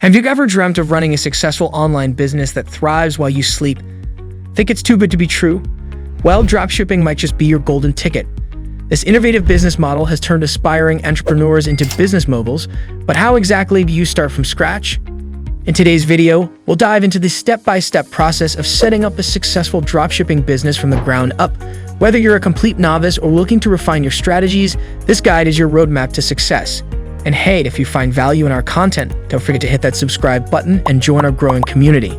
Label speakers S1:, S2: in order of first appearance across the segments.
S1: Have you ever dreamt of running a successful online business that thrives while you sleep? Think it's too good to be true? Well, dropshipping might just be your golden ticket. This innovative business model has turned aspiring entrepreneurs into business moguls, but how exactly do you start from scratch? In today's video, we'll dive into the step-by-step process of setting up a successful dropshipping business from the ground up. Whether you're a complete novice or looking to refine your strategies, this guide is your roadmap to success. And hey, if you find value in our content, don't forget to hit that subscribe button and join our growing community.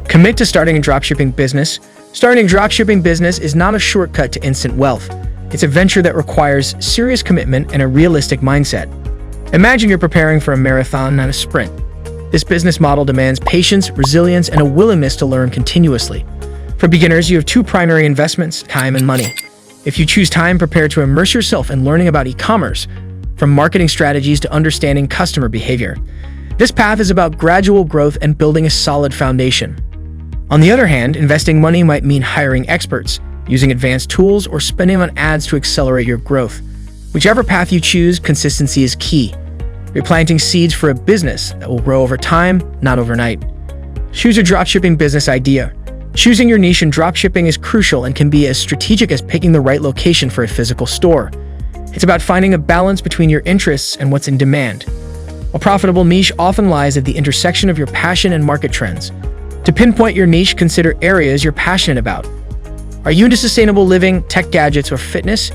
S1: Commit to starting a dropshipping business. Starting a dropshipping business is not a shortcut to instant wealth. It's a venture that requires serious commitment and a realistic mindset. Imagine you're preparing for a marathon, not a sprint. This business model demands patience, resilience, and a willingness to learn continuously. For beginners, you have two primary investments: time and money. If you choose time, prepare to immerse yourself in learning about e-commerce, from marketing strategies to understanding customer behavior. This path is about gradual growth and building a solid foundation. On the other hand, investing money might mean hiring experts, using advanced tools, or spending on ads to accelerate your growth. Whichever path you choose, consistency is key. You're planting seeds for a business that will grow over time, not overnight. Choose a dropshipping business idea. Choosing your niche in dropshipping is crucial and can be as strategic as picking the right location for a physical store. It's about finding a balance between your interests and what's in demand. A profitable niche often lies at the intersection of your passion and market trends. To pinpoint your niche, consider areas you're passionate about. Are you into sustainable living, tech gadgets, or fitness?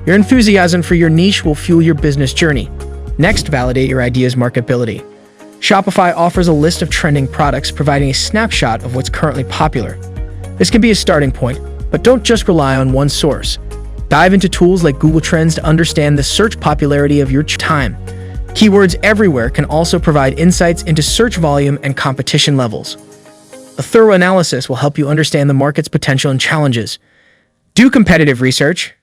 S1: Your enthusiasm for your niche will fuel your business journey. Next, validate your idea's marketability. Shopify offers a list of trending products, providing a snapshot of what's currently popular. This can be a starting point, but don't just rely on one source. Dive into tools like Google Trends to understand the search popularity of your time. Keywords everywhere can also provide insights into search volume and competition levels. A thorough analysis will help you understand the market's potential and challenges. Do competitive research.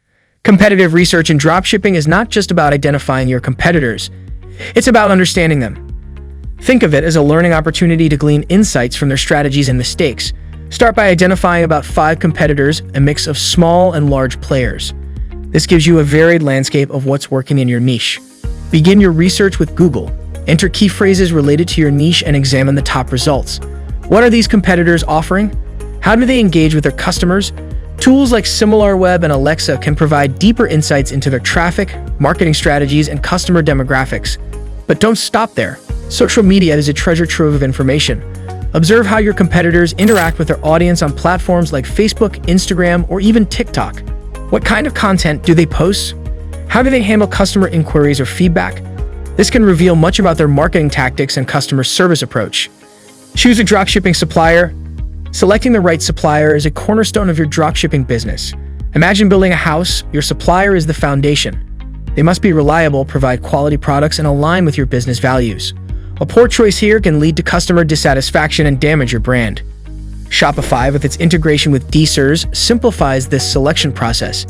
S1: Competitive research in dropshipping is not just about identifying your competitors. It's about understanding them. Think of it as a learning opportunity to glean insights from their strategies and mistakes. Start by identifying about 5 competitors, a mix of small and large players. This gives you a varied landscape of what's working in your niche. Begin your research with Google. Enter key phrases related to your niche and examine the top results. What are these competitors offering? How do they engage with their customers? Tools like SimilarWeb and Alexa can provide deeper insights into their traffic, marketing strategies, and customer demographics. But don't stop there. Social media is a treasure trove of information. Observe how your competitors interact with their audience on platforms like Facebook, Instagram, or even TikTok. What kind of content do they post? How do they handle customer inquiries or feedback? This can reveal much about their marketing tactics and customer service approach. Choose a dropshipping supplier. Selecting the right supplier is a cornerstone of your dropshipping business. Imagine building a house. Your supplier is the foundation. They must be reliable, provide quality products, and align with your business values. A poor choice here can lead to customer dissatisfaction and damage your brand. Shopify, with its integration with DSers, simplifies this selection process.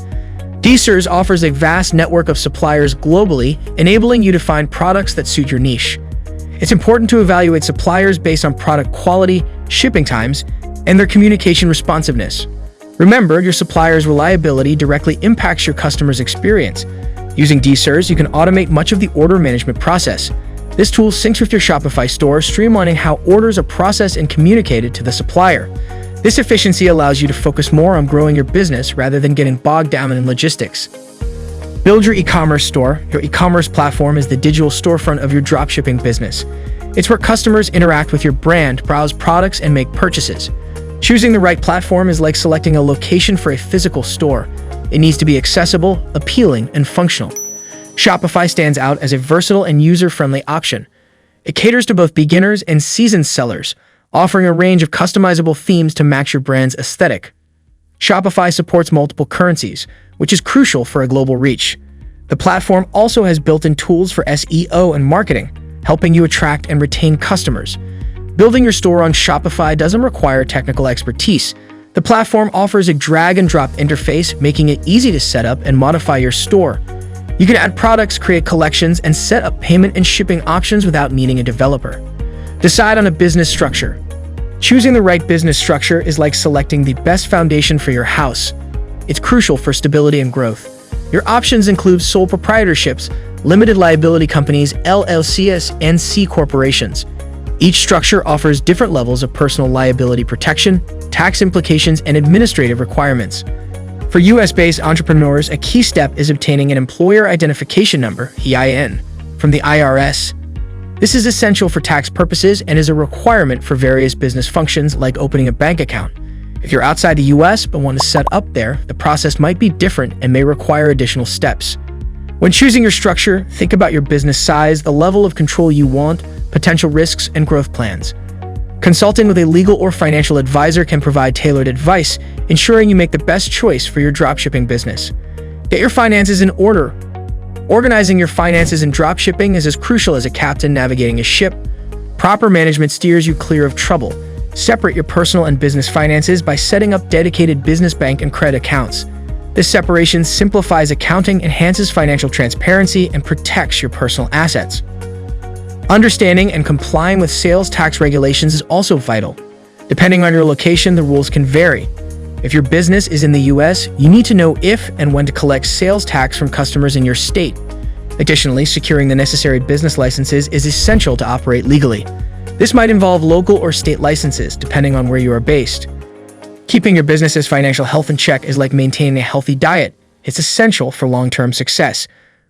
S1: DSers offers a vast network of suppliers globally, enabling you to find products that suit your niche. It's important to evaluate suppliers based on product quality, shipping times, and their communication responsiveness. Remember, your supplier's reliability directly impacts your customer's experience. Using DSers, you can automate much of the order management process. This tool syncs with your Shopify store, streamlining how orders are processed and communicated to the supplier. This efficiency allows you to focus more on growing your business rather than getting bogged down in logistics. Build your e-commerce store. Your e-commerce platform is the digital storefront of your dropshipping business. It's where customers interact with your brand, browse products, and make purchases. Choosing the right platform is like selecting a location for a physical store. It needs to be accessible, appealing, and functional. Shopify stands out as a versatile and user-friendly option. It caters to both beginners and seasoned sellers, offering a range of customizable themes to match your brand's aesthetic. Shopify supports multiple currencies, which is crucial for a global reach. The platform also has built-in tools for SEO and marketing, helping you attract and retain customers. Building your store on Shopify doesn't require technical expertise. The platform offers a drag-and-drop interface, making it easy to set up and modify your store. You can add products, create collections, and set up payment and shipping options without needing a developer. Decide on a business structure. Choosing the right business structure is like selecting the best foundation for your house. It's crucial for stability and growth. Your options include sole proprietorships, limited liability companies, LLCs, and C corporations. Each structure offers different levels of personal liability protection, tax implications, and administrative requirements. For US-based entrepreneurs, a key step is obtaining an Employer Identification Number, EIN, from the IRS. This is essential for tax purposes and is a requirement for various business functions like opening a bank account. If you're outside the US but want to set up there, the process might be different and may require additional steps. When choosing your structure, think about your business size, the level of control you want, potential risks, and growth plans. Consulting with a legal or financial advisor can provide tailored advice, ensuring you make the best choice for your dropshipping business. Get your finances in order. Organizing your finances in dropshipping is as crucial as a captain navigating a ship. Proper management steers you clear of trouble. Separate your personal and business finances by setting up dedicated business bank and credit accounts. This separation simplifies accounting, enhances financial transparency, and protects your personal assets. Understanding and complying with sales tax regulations is also vital. Depending on your location, the rules can vary. If your business is in the US, you need to know if and when to collect sales tax from customers in your state. Additionally, securing the necessary business licenses is essential to operate legally. This might involve local or state licenses, depending on where you are based. Keeping your business's financial health in check is like maintaining a healthy diet. It's essential for long-term success.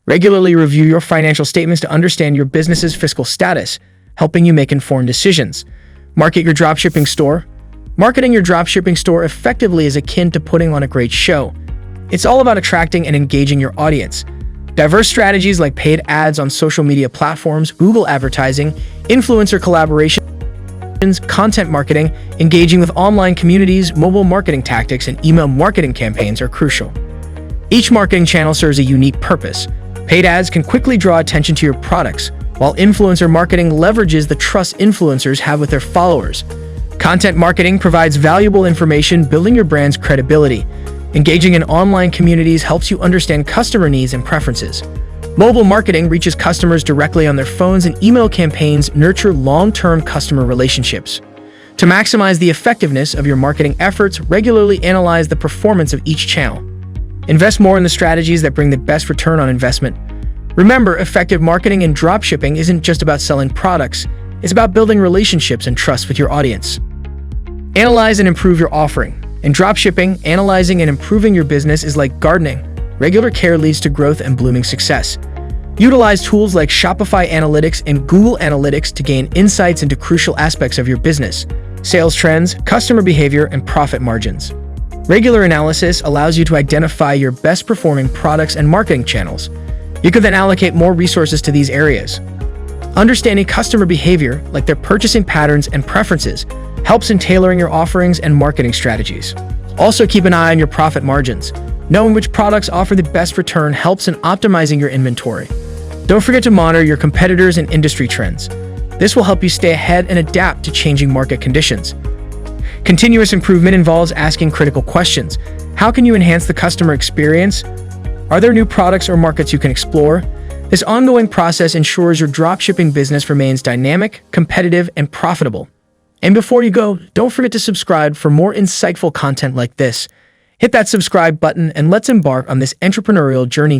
S1: Regularly review your financial statements to understand your business's fiscal status, helping you make informed decisions. Market your dropshipping store. Marketing your dropshipping store effectively is akin to putting on a great show. It's all about attracting and engaging your audience. Diverse strategies like paid ads on social media platforms, Google advertising, influencer collaborations, content marketing, engaging with online communities, mobile marketing tactics, and email marketing campaigns are crucial. Each marketing channel serves a unique purpose. Paid ads can quickly draw attention to your products, while influencer marketing leverages the trust influencers have with their followers. Content marketing provides valuable information, building your brand's credibility. Engaging in online communities helps you understand customer needs and preferences. Mobile marketing reaches customers directly on their phones, and email campaigns nurture long-term customer relationships. To maximize the effectiveness of your marketing efforts, regularly analyze the performance of each channel. Invest more in the strategies that bring the best return on investment. Remember, effective marketing in dropshipping isn't just about selling products, it's about building relationships and trust with your audience. Analyze and improve your offering. In dropshipping, analyzing and improving your business is like gardening. Regular care leads to growth and blooming success. Utilize tools like Shopify Analytics and Google Analytics to gain insights into crucial aspects of your business: sales trends, customer behavior, and profit margins. Regular analysis allows you to identify your best-performing products and marketing channels. You can then allocate more resources to these areas. Understanding customer behavior, like their purchasing patterns and preferences, helps in tailoring your offerings and marketing strategies. Also, keep an eye on your profit margins. Knowing which products offer the best return helps in optimizing your inventory. Don't forget to monitor your competitors and industry trends. This will help you stay ahead and adapt to changing market conditions. Continuous improvement involves asking critical questions. How can you enhance the customer experience? Are there new products or markets you can explore? This ongoing process ensures your dropshipping business remains dynamic, competitive, and profitable. And before you go, don't forget to subscribe for more insightful content like this. Hit that subscribe button and let's embark on this entrepreneurial journey